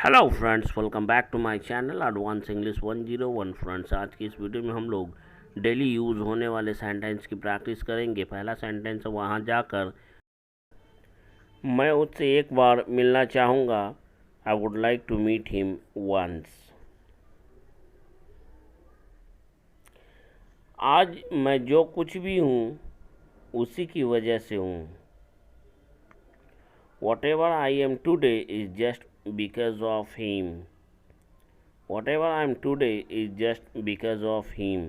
Hello friends, welcome back to my channel advance English 101। Friends, आज की इस video में हम लोग डेली यूज़ होने वाले सेंटेंस की प्रैक्टिस करेंगे। पहला सेंटेंस है, वहाँ जाकर मैं उससे एक बार मिलना चाहूँगा। I would like to meet him once. आज मैं जो कुछ भी हूँ उसी की वजह से हूँ। Whatever I am today is just because of him. Whatever I am today is just because of him.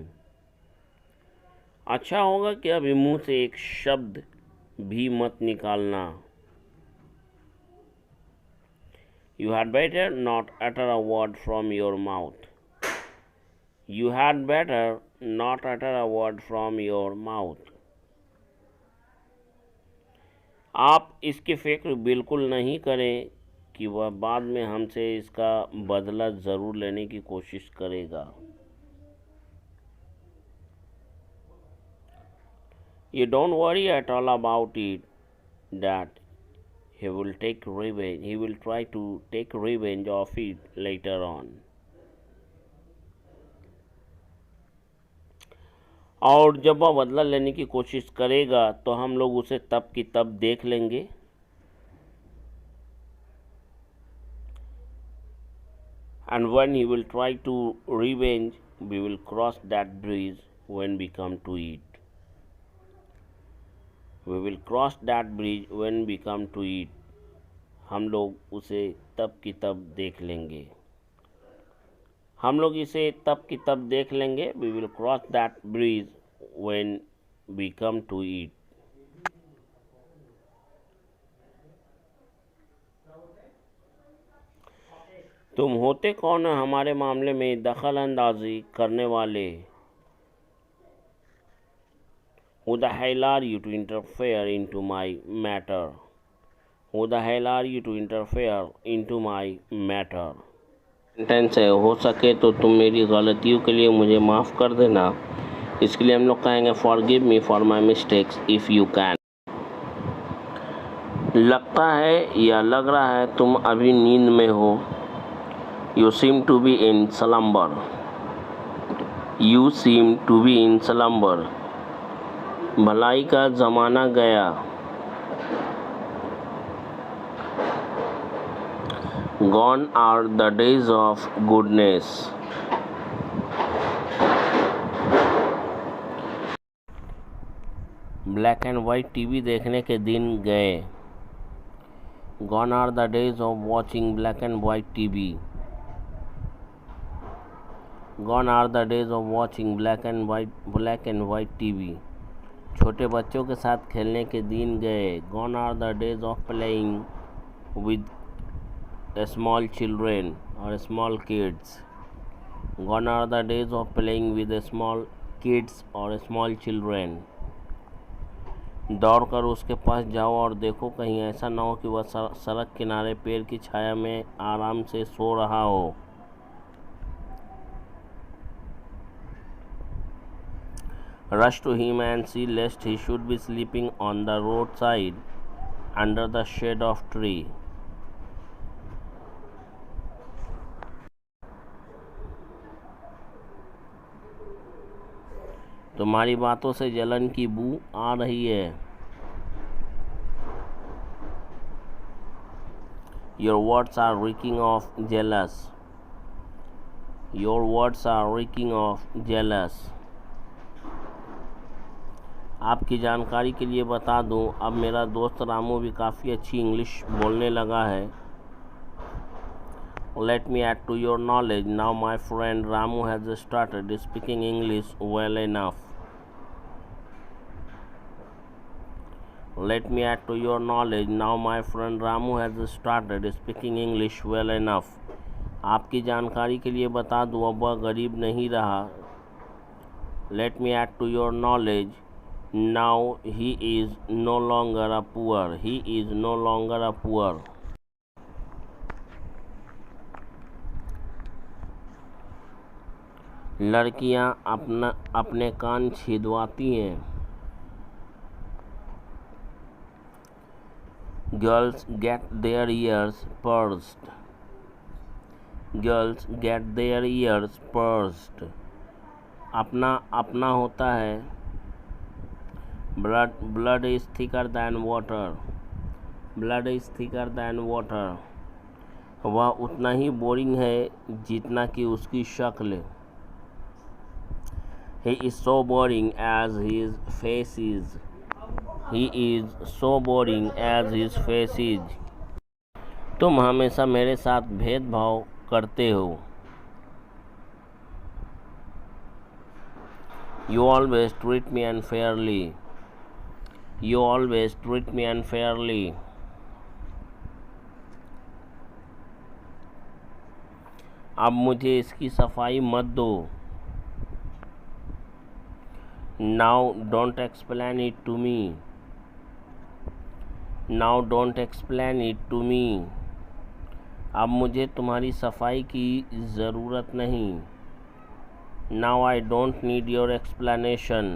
अच्छा होगा कि अभी मुंह से एक शब्द भी मत निकालना। You had better not utter a word from your mouth. You had better not utter a word from your mouth. आप इसकी फिक्र बिल्कुल नहीं करें कि वह बाद में हमसे इसका बदला ज़रूर लेने की कोशिश करेगा। You don't worry at all about it that he will take revenge. He will try to take revenge of it later on. और जब वह बदला लेने की कोशिश करेगा तो हम लोग उसे तब की तब देख लेंगे। And when he will try to revenge, we will cross that bridge when we come to it. We will cross that bridge when we come to it. हम लोग उसे तब की तब देख लेंगे। हम लोग इसे तब की तब देख लेंगे। We will cross that bridge when we come to it. तुम होते कौन है हमारे मामले में दखल अंदाजी करने वाले? Who the hell are you to interfere into my matter? Who the hell are you to interfere into my matter? Sentence है, हो सके तो तुम मेरी गलतियों के लिए मुझे माफ़ कर देना। इसके लिए हम लोग कहेंगे forgive me for my mistakes if you can. लगता है या लग रहा है तुम अभी नींद में हो। You seem to be in slumber. You seem to be in slumber. भलाई का ज़माना गया। Gone are the days of goodness. Black and white TV देखने के दिन गए। Gone are the days of watching black and white TV. Gone are the days of watching black and white TV. छोटे बच्चों के साथ खेलने के दिन गए। Gone are the days of playing with small children or small kids. Gone are the days of playing with small kids or small children. दौड़कर उसके पास जाओ और देखो कहीं ऐसा ना हो कि वह सड़क किनारे पेड़ की छाया में आराम से सो रहा हो। Rush to him and see lest he should be sleeping on the roadside under the shade of tree. तुम्हारी बातों से जलन की बू आ रही है। Your words are reeking of jealous. Your words are reeking of jealous. आपकी जानकारी के लिए बता दूं, अब मेरा दोस्त रामू भी काफ़ी अच्छी इंग्लिश बोलने लगा है। Let me add to your knowledge, now my friend Ramu has started speaking English well enough. Let me add to your knowledge, now my friend Ramu has started speaking English well enough. आपकी जानकारी के लिए बता दूं, अब वह गरीब नहीं रहा। Let me add to your knowledge, now he is no longer a poor. He is no longer a poor. लड़कियां अपने कान छिदवाती हैं। Girls get their ears pierced. Girls get their ears pierced. अपना अपना होता है। Blood is thicker than water. Blood is thicker than water. वह उतना ही boring है जितना कि उसकी शक्ल। He is so boring as his face is. He is so boring as his face is. तुम हमेशा मेरे साथ भेदभाव करते हो। You always treat me unfairly. You always treat me unfairly. अब मुझे इसकी सफाई मत दो। Now don't explain it to me. Now don't explain it to me. अब मुझे तुम्हारी सफाई की ज़रूरत नहीं। Now I don't need your explanation.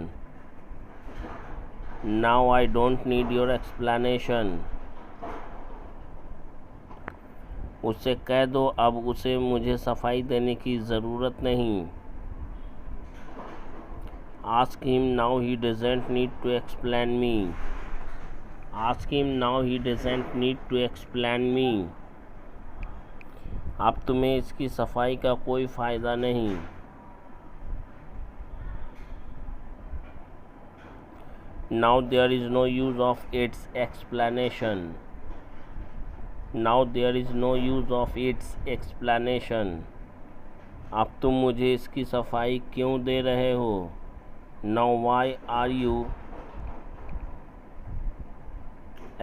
Now I don't need your explanation. उससे कह दो अब उसे मुझे सफाई देने की ज़रूरत नहीं। Ask him now he doesn't need to explain me. Ask him now he doesn't need to explain me. अब तुम्हें इसकी सफाई का कोई फ़ायदा नहीं। Now there is no use of its explanation. Now there is no use of its explanation. अब तुम मुझे इसकी सफाई क्यों दे रहे हो? Now why are you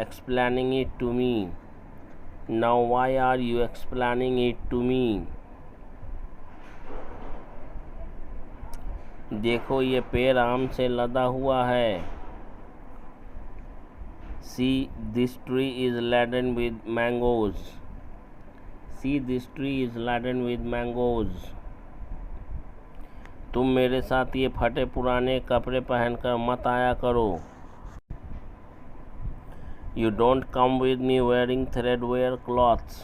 explaining it to me? Now why are you explaining it to me? देखो ये पेड़ आम से लदा हुआ है। See this tree is laden with mangoes. See this tree is laden with mangoes. तुम मेरे साथ ये फटे पुराने कपड़े पहनकर मत आया करो। You don't come with me wearing threadbare clothes.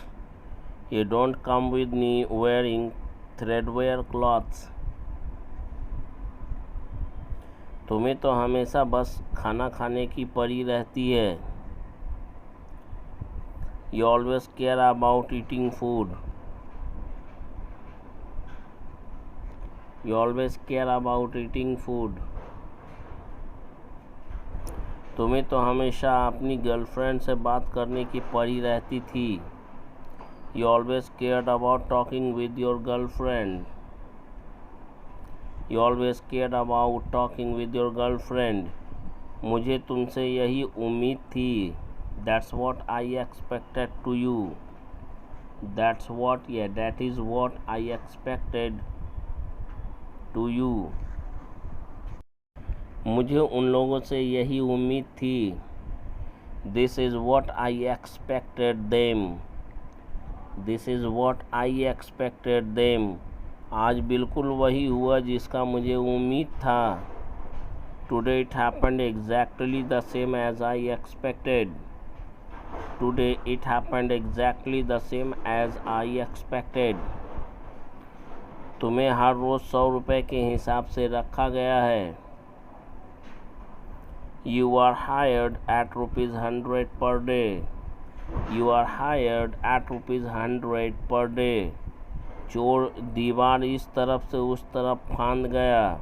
You don't come with me wearing threadbare clothes. तुम्हें तो हमेशा बस खाना खाने की पड़ी रहती है। You always care about eating food. You always care about eating food. तुम्हें तो हमेशा अपनी गर्लफ्रेंड से बात करने की पड़ी रहती थी। You always cared about talking with your girlfriend. You always cared about talking with your girlfriend. मुझे तुमसे यही उम्मीद थी। That's what I expected to you. That is what I expected to you. मुझे उन लोगों से यही उम्मीद थी। This is what I expected them. This is what I expected them. आज बिल्कुल वही हुआ जिसका मुझे उम्मीद था। Today it happened exactly the same as I expected. Today it happened exactly the same as I expected. तुम्हें हर रोज़ 100 रुपये के हिसाब से रखा गया है। You are hired at ₹100 per day. You are hired at ₹100 per day. चोर दीवार इस तरफ से उस तरफ फांद गया।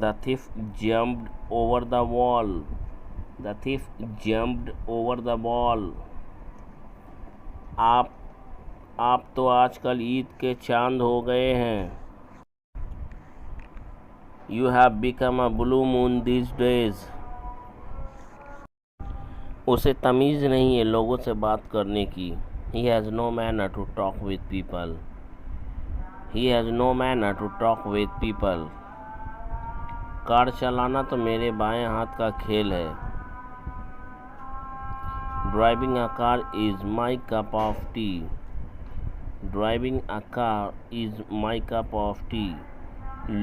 The thief jumped over the wall. The thief jumped over the wall. आप तो आजकल ईद के चांद हो गए हैं। You have become a blue moon these days. उसे तमीज़ नहीं है लोगों से बात करने की। He has no manner to talk with people. He has no manner to talk with people. Car चलाना तो मेरे बाएं हाथ का खेल है। Driving a car is my cup of tea. Driving a car is my cup of tea.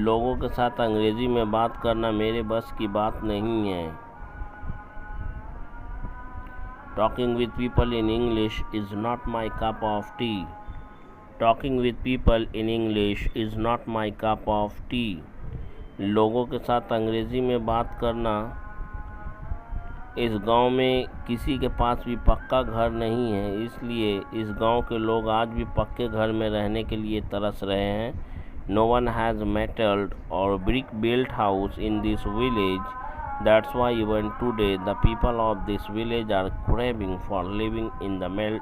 लोगों के साथ अंग्रेज़ी में बात करना मेरे बस की बात नहीं है। Talking with people in English is not my cup of tea. Talking with people in English is not my cup of T. लोगों के साथ अंग्रेज़ी में बात करना, इस गांव में किसी के पास भी पक्का घर नहीं है, इसलिए इस गांव के लोग आज भी पक्के घर में रहने के लिए तरस रहे हैं। नो वन हैज़ मेटल और brick built house in this village, that's why even today the people of this village are craving for living in the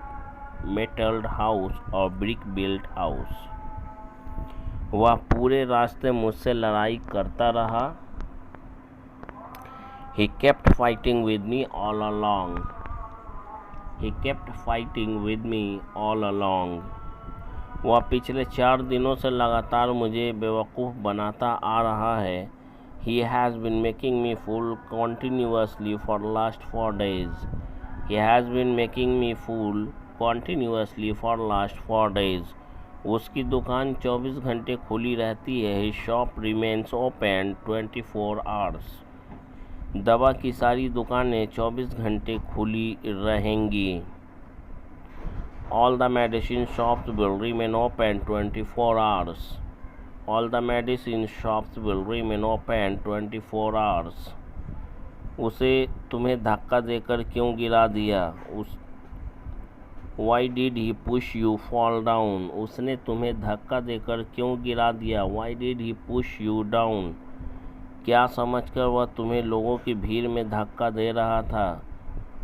metalled house और ब्रिक बिल्ट हाउस। वह पूरे रास्ते मुझसे लड़ाई करता रहा। He kept fighting with me all along. He kept fighting with me all along. वह पिछले 4 दिनों से लगातार मुझे बेवकूफ़ बनाता आ रहा है। He has been making me fool continuously for last 4 days. He has been making me fool continuously for last 4 days. उसकी दुकान 24 घंटे खुली रहती है। His shop remains open 24 hours. दवा की सारी दुकानें 24 घंटे खुली रहेंगी। All the medicine shops will remain open 24 hours. All the medicine shops will remain open 24 hours. उसे तुम्हें धक्का देकर क्यों गिरा दिया? Why did he push you fall down? उसने तुम्हें धक्का देकर क्यों गिरा दिया? Why did he push you down? क्या समझकर वह तुम्हें लोगों की भीड़ में धक्का दे रहा था?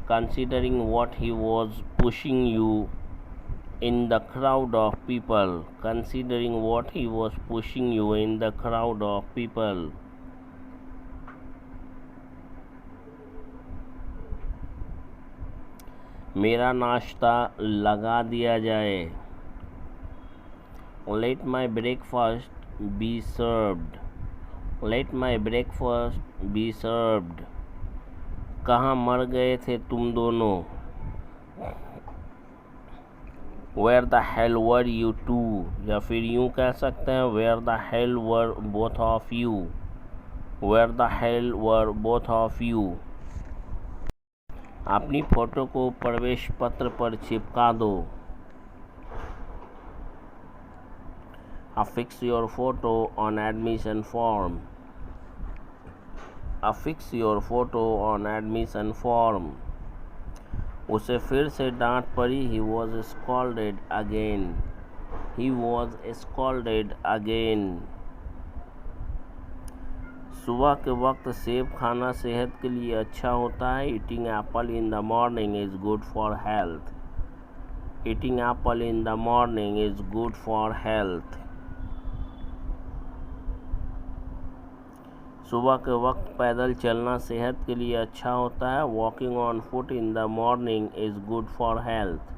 Considering what he was pushing you in the crowd of people. Considering what he was pushing you in the crowd of people. मेरा नाश्ता लगा दिया जाए। Let my breakfast be served. Let my breakfast be served. कहाँ मर गए थे तुम दोनों? Where the hell were you two? या फिर यूँ कह सकते हैं Where the hell were both of you? Where the hell were both of you? अपनी फ़ोटो को प्रवेश पत्र पर चिपका दो। Affix your photo on admission form. Affix your photo on admission form. उसे फिर से डांट पड़ी। He was scolded again. He was scolded again. सुबह के वक्त सेब खाना सेहत के लिए अच्छा होता है। Eating apple in the morning is good for health. Eating apple in the morning is good for health. सुबह के वक्त पैदल चलना सेहत के लिए अच्छा होता है। Walking on foot in the morning is good for health.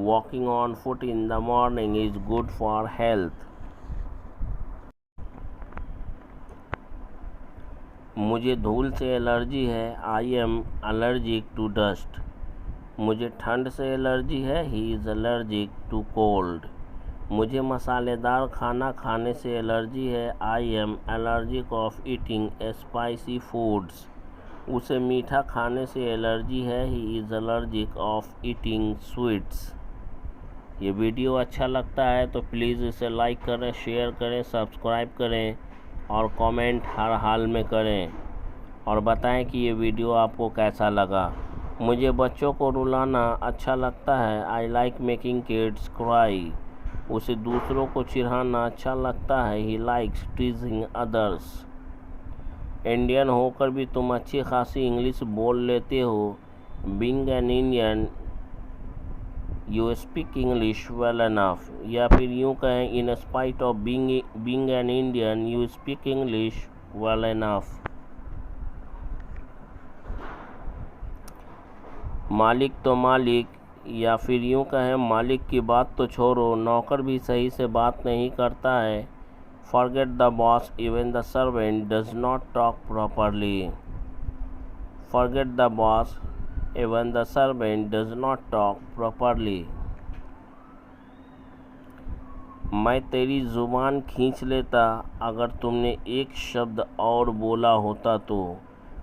Walking on foot in the morning is good for health. मुझे धूल से एलर्जी है। I am allergic to dust. मुझे ठंड से एलर्जी है। He is allergic to cold. मुझे मसालेदार खाना खाने से एलर्जी है। I am allergic of eating spicy foods. उसे मीठा खाने से एलर्जी है। He is allergic of eating sweets. ये वीडियो अच्छा लगता है तो प्लीज़ इसे लाइक करें, शेयर करें, सब्सक्राइब करें और कमेंट हर हाल में करें और बताएं कि ये वीडियो आपको कैसा लगा। मुझे बच्चों को रुलाना अच्छा लगता है। I like making kids cry. उसे दूसरों को चिढ़ाना अच्छा लगता है. He likes टीजिंग others. इंडियन होकर भी तुम अच्छी खासी इंग्लिश बोल लेते हो. Being an Indian you speak English well enough. या फिर यूँ कहें in spite of being an Indian you speak English well enough. मालिक तो मालिक, या फिर यूँ कहें मालिक की बात तो छोड़ो, नौकर भी सही से बात नहीं करता है. Forget the boss, even the servant does not talk properly. Forget the boss, even the servant does not talk properly. मैं तेरी ज़ुबान खींच लेता अगर तुमने एक शब्द और बोला होता तो.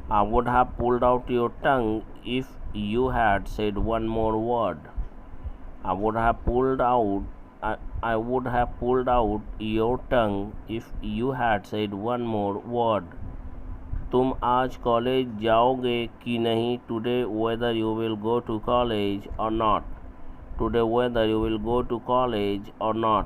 I would have pulled out your tongue if you had said one more word. I would have pulled out I would have pulled out your tongue if you had said one more word. तुम आज college जाओगे कि नहीं? Today whether you will go to college or not. Today whether you will go to college or not.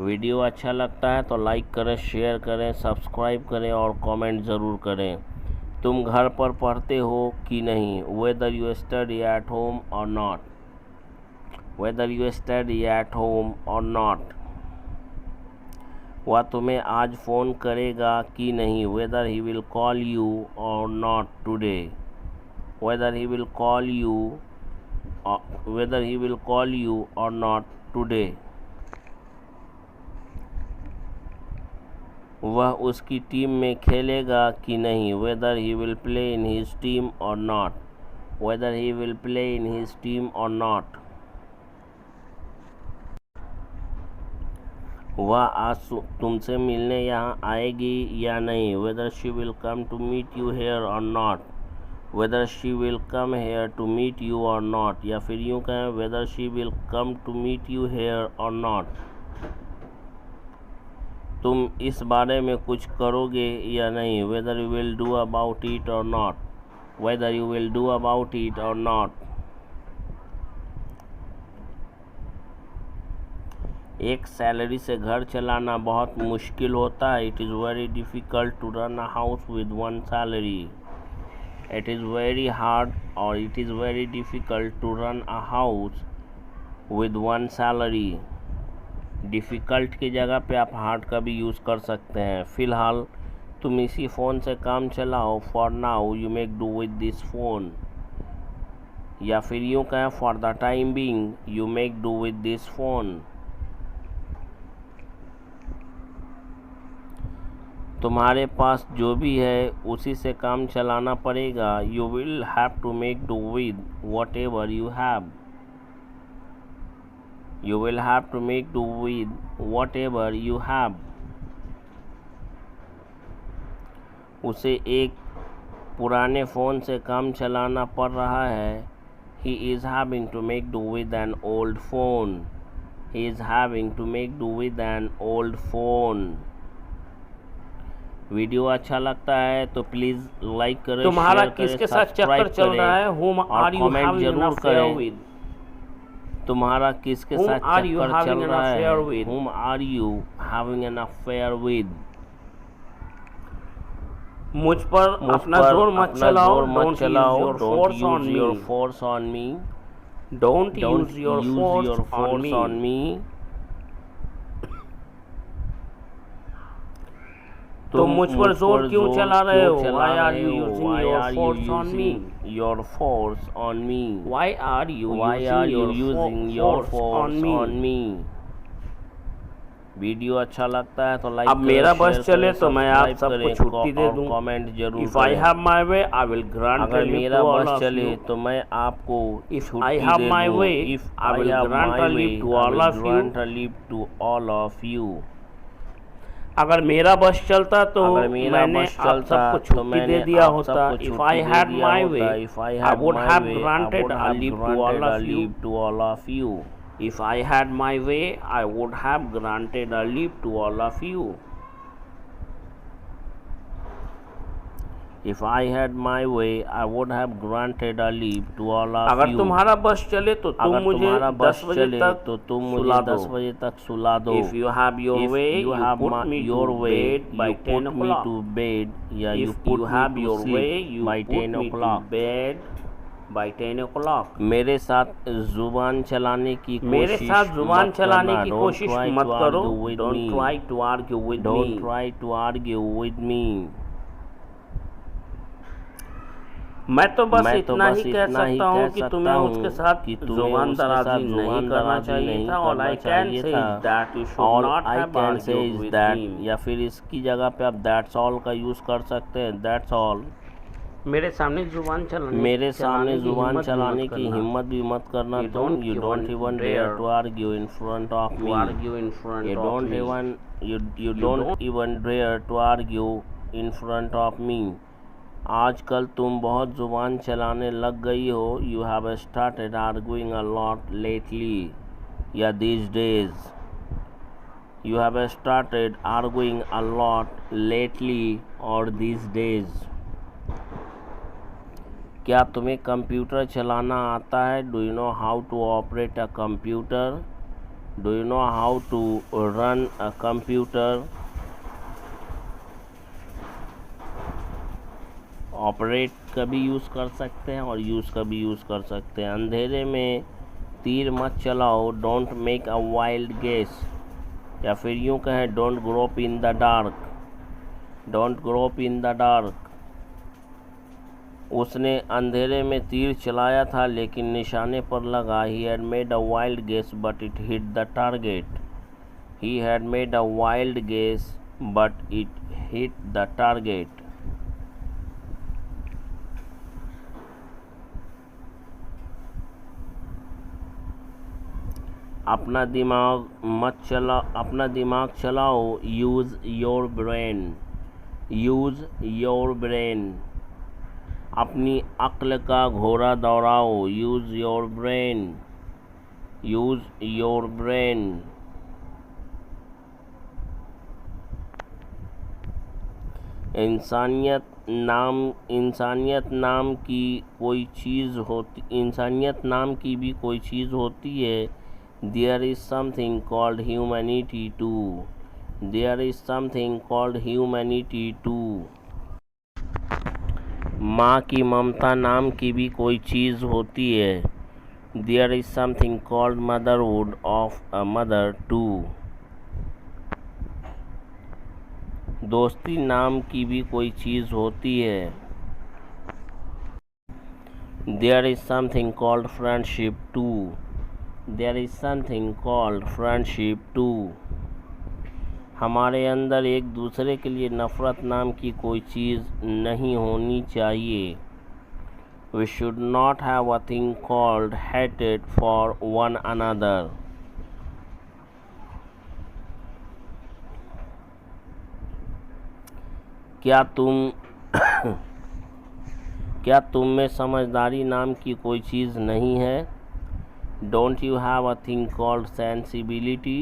Video अच्छा लगता है तो like करें, शेयर करें, सब्सक्राइब करें और कमेंट ज़रूर करें। तुम घर पर पढ़ते हो कि नहीं? Whether you study at home or not. Whether you study at home or not. वह तुम्हें आज फ़ोन करेगा कि नहीं? Whether he will call you or not today. Whether he will call you whether he will call you or not today. वह उसकी team में खेलेगा कि नहीं? Whether he will play in his team or not. Whether he will play in his team or not. वह आज तुमसे मिलने यहाँ आएगी या नहीं? Whether she will come to meet you here or not. Whether she will come here to meet you or not. या फिर यूँ कहें, whether she will come to meet you here or not. तुम इस बारे में कुछ करोगे या नहीं? Whether you will do about it or not. Whether you will do about it or not. एक सैलरी से घर चलाना बहुत मुश्किल होता है। It is very difficult to run a house with one salary. It is very hard or it is very difficult to run a house with one salary. Difficult की जगह पे आप हार्ड का भी यूज़ कर सकते हैं। फ़िलहाल तुम इसी फ़ोन से काम चलाओ। For now you make do with this phone. या फिर यूँ कहें, for the time being you make do with this phone. तुम्हारे पास जो भी है उसी से काम चलाना पड़ेगा। You will have to make do with whatever you have. You will have to make do with whatever you have. उसे एक पुराने फ़ोन से काम चलाना पड़ रहा है। He is having to make do with an old phone. He is having to make do with an old phone. Video अच्छा लगता है तो प्लीज़ लाइक करें, तुम्हारा शेयर करें, किसके साथ चक्कर चल रहा है? Whom are you having an affair with? तुम्हारा किसके साथ चक्कर चल रहा है? Whom are you having an affair with? मुझ पर अपना जोर मत चलाओ। Don't use your force on me. Don't use your force on me. तुम मुझ पर जोर क्यों चला रहे हो? Why are you using your force on me? Your force on me. Why are you using your force on me? Video अच्छा लगता है तो लाइक। अब मेरा बस चले तो मैं आप सबको छुट्टी दे दूं। कमेंट जरूर। If I have my way, I will grant अगर मेरा बस चले तो मैं आपको छुट्टी दे दूं। If I will grant a leave to all of you. अगर मेरा बस चलता तो मैंने आप सबको छुट्टी दे दिया होता। If I had my way, I would have granted a leave to all of you. If I had my way, I would have granted a leave to all of you. If I had my way, I would have granted a leave to all of you. अगर तुम्हारा बस चले तो तुम मुझे 10 बजे तक सुला दो। If you have your way, you put me to bed by 10 o'clock. If you have your way, you by 10 o'clock. Bed by 10 o'clock. मेरे साथ जुबान चलाने की कोशिश मत करो। Don't try to argue with me. Don't try to argue with me. मैं तो बस इतना ही कह सकता हूँ कि तुम्हें उसके साथ जुबान दराजी नहीं करना चाहिए था। All I can say is that you should not have argued with him. या फिर इसकी जगह पे आप that's all का यूज़ कर सकते हैं। That's all. मेरे सामने जुबान चलाने की हिम्मत भी मत करना। तुम you don't even dare to argue in front of me. You don't even dare to argue in front of me. आजकल तुम बहुत जुबान चलाने लग गई हो. You have started arguing a lot lately. या these days. You have started arguing a lot lately or these days. क्या तुम्हें कंप्यूटर चलाना आता है? Do you know how to operate a computer? Do you know how to run a computer? Operate का भी use कर सकते हैं और यूज़ का भी यूज़ कर सकते हैं. अंधेरे में तीर मत चलाओ. Don't make a wild guess. या फिर यूँ कहें don't grope in the dark. Don't grope in the dark. उसने अंधेरे में तीर चलाया था लेकिन निशाने पर लगा. He had made a wild guess but it hit the target. He had made a wild guess but it hit the target. अपना दिमाग चलाओ. Use your brain. Use your brain. अपनी अक्ल का घोड़ा दौड़ाओ. Use your brain. Use your brain. इंसानियत नाम की भी कोई चीज़ होती है. There is something called humanity too. There is something called humanity too. माँ की ममता नाम की भी कोई चीज़ होती है. There is something called motherhood of a mother too. दोस्ती नाम की भी कोई चीज़ होती है. There is something called friendship too. There is something called friendship too. हमारे अंदर एक दूसरे के लिए नफ़रत नाम की कोई चीज़ नहीं होनी चाहिए. We should not have a thing called hatred for one another. क्या तुम में समझदारी नाम की कोई चीज़ नहीं है? Don't you have a thing called sensibility?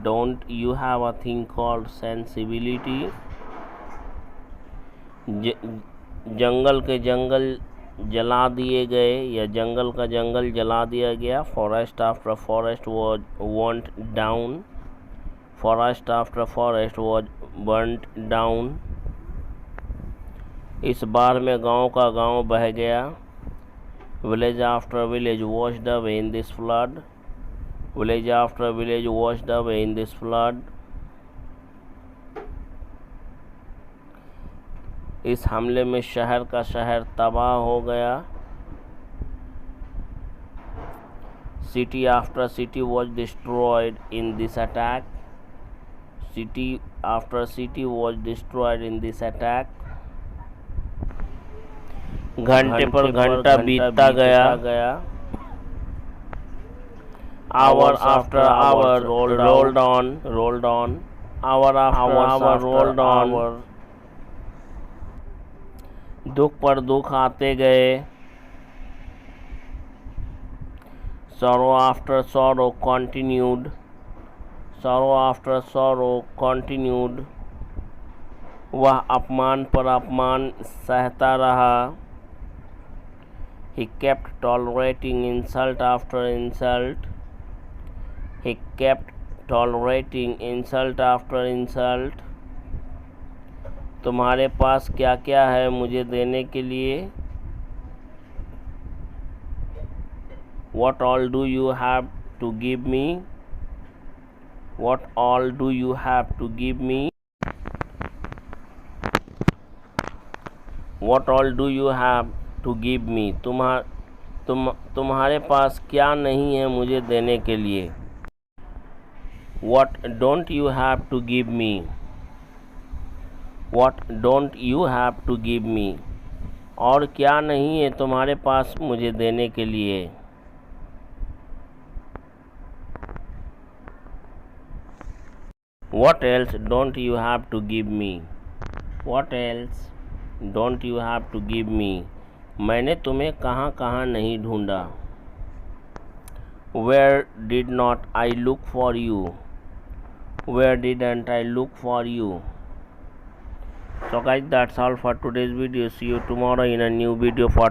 Don't you have a thing called sensibility? जंगल के जंगल जला दिए गए या जंगल का जंगल जला दिया गया. Forest after forest was burnt down. Forest after forest was burnt down. इस बार में गांव का गांव बह गया. Village after village washed away in this flood. Village after village washed away in this flood. इस हमले में शहर का शहर तबाह हो गया. City after city was destroyed in this attack. City after city was destroyed in this attack. घंटे पर घंटा बीतता गया. Hour after hour rolled on. Hour after hour rolled on. दुख पर दुख आते गए. Sorrow after sorrow continued. Sorrow after sorrow continued. वह अपमान पर अपमान सहता रहा. He kept tolerating insult after insult. He kept tolerating insult after insult. तुम्हारे पास क्या क्या है मुझे देने के लिए? What all do you have to give me? What all do you have to give me? What all do you have to give me? तुम्हारे पास क्या नहीं है मुझे देने के लिए? What don't you have to give me? What don't you have to give me? और क्या नहीं है तुम्हारे पास मुझे देने के लिए? What else don't you have to give me? What else Don't you have to give me? मैंने तुम्हें कहाँ कहाँ नहीं ढूंढा. Where did not I look for you? Where didn't I look for you? So guys, that's all for today's video. See you tomorrow in a new video for